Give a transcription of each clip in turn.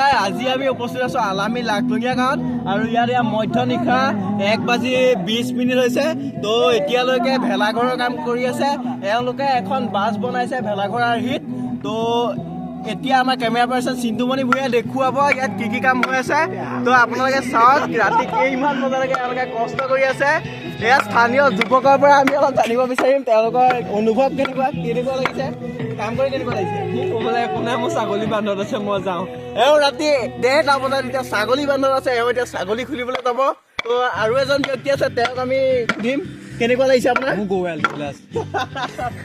আজি আমি উপস্থিত আছো আলামী লাখটঙীয়া গাঁৱত আৰু ইয়াৰ মধ্য নিশা 1:20 হৈছে। তো এতিয়ালৈকে ভেলাঘৰৰ কাম কৰি আছে। এওঁলোকে এখন বাছ বনাইছে ভেলাঘৰ আৰ্হিত। তো এতিয়া আমাৰ কেমেৰা পাৰ্চন চিন্তুমণি ভূঞাই দেখুৱাব ইয়াত কি কাম হৈ আছে। তো আপোনালোকে চাওক ৰাতি কিমান বজালৈকে এওঁলোকে কষ্ট কৰি আছে। এয়া স্থানীয় যুৱকৰ পৰা আমি অলপ জানিব বিচাৰিম তেওঁলোকৰ অনুভৱ কেনেকুৱা লাগিছে, কাম কৰি কেনেকুৱা লাগিছে। ক'বলৈ কোনে মোৰ ছাগলী বান্ধত আছে, মই যাওঁ। এওঁ ৰাতি 1:30 বজাত এতিয়া ছাগলী বান্ধত আছে। এওঁ এতিয়া ছাগলী খুলিবলৈ যাব। তো আৰু এজন ব্যক্তি আছে, তেওঁক আমি সুধিম কেনেকুৱা লাগিছে আপোনাৰ।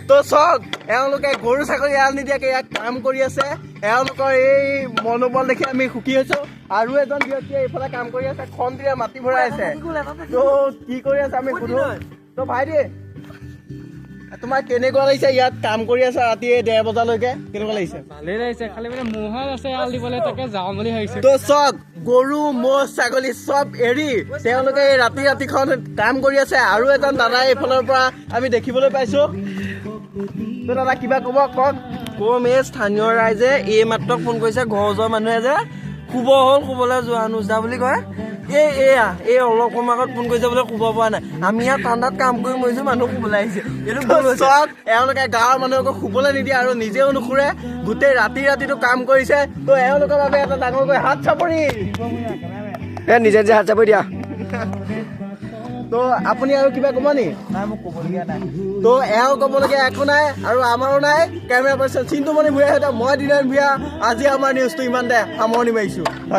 তো চাওক এওঁলোকে গৰু ছাগলী এৰাল নিদিয়াকে ইয়াত কাম কৰি আছে। এওঁলোকৰ এই মনোবল দেখি আমি সুখী হৈছো। আৰু এজন ব্যক্তিয়ে এইফালে কাম কৰি আছে, খন্তিৰে মাটি ভৰাই আছে। তো কি কৰি আছে আমি সুধো। তো ভাইটি তোমাৰ কেনেকুৱা লাগিছে ইয়াত কাম কৰি আছা ৰাতি 1:30 বজালৈকে, কেনেকুৱা লাগিছে? ভালেই লাগিছে, খালি মানে ম'হৰ আছে এৰাল দিবলৈ, তাকে যাওঁ বুলি ভাবিছো। তো চব গৰু ম'হ ছাগলী চব এৰি তেওঁলোকে ৰাতিখন কাম কৰি আছে। আৰু এজন দাদা এইফালৰ পৰা আমি দেখিবলৈ পাইছো। তো দাদা কিবা ক'ব কওক। কম এই স্থানীয় ৰাইজে এই মাত্ৰ ফোন কৰিছে, ঘৰ ওচৰৰ মানুহে যে শুব হ'ল, শুবলৈ যোৱা নোযোৱা বুলি কয়। এই অলপ সময় আগত ফোন কৰিছে বোলে শুব পৰা নাই। আমি ইয়াত ঠাণ্ডাত কাম কৰি মৰিছো, মানুহ শুবলৈ আহিছে। এইটো চব এওঁলোকে গাঁৱৰ মানুহকো শুবলৈ নিদিয়ে আৰু নিজেও নুশুৰে, গোটেই ৰাতিটো কাম কৰিছে। তো এওঁলোকৰ বাবে এটা ডাঙৰকৈ হাত চাপৰি। নিজে হাত চাপৰি দিয়া। তো আপুনি আৰু কিবা ক'ব নি? নাই, মোক ক'বলগীয়া নাই। তো এওঁ ক'বলগীয়া একো নাই আৰু আমাৰো নাই। কেমেৰা পাৰ্চন চিন্তুমণি ভূঞাৰ সৈতে মই দিনেন ভূঞা। আজি আমাৰ নিউজটো ইমানতে সামৰণি মাৰিছো।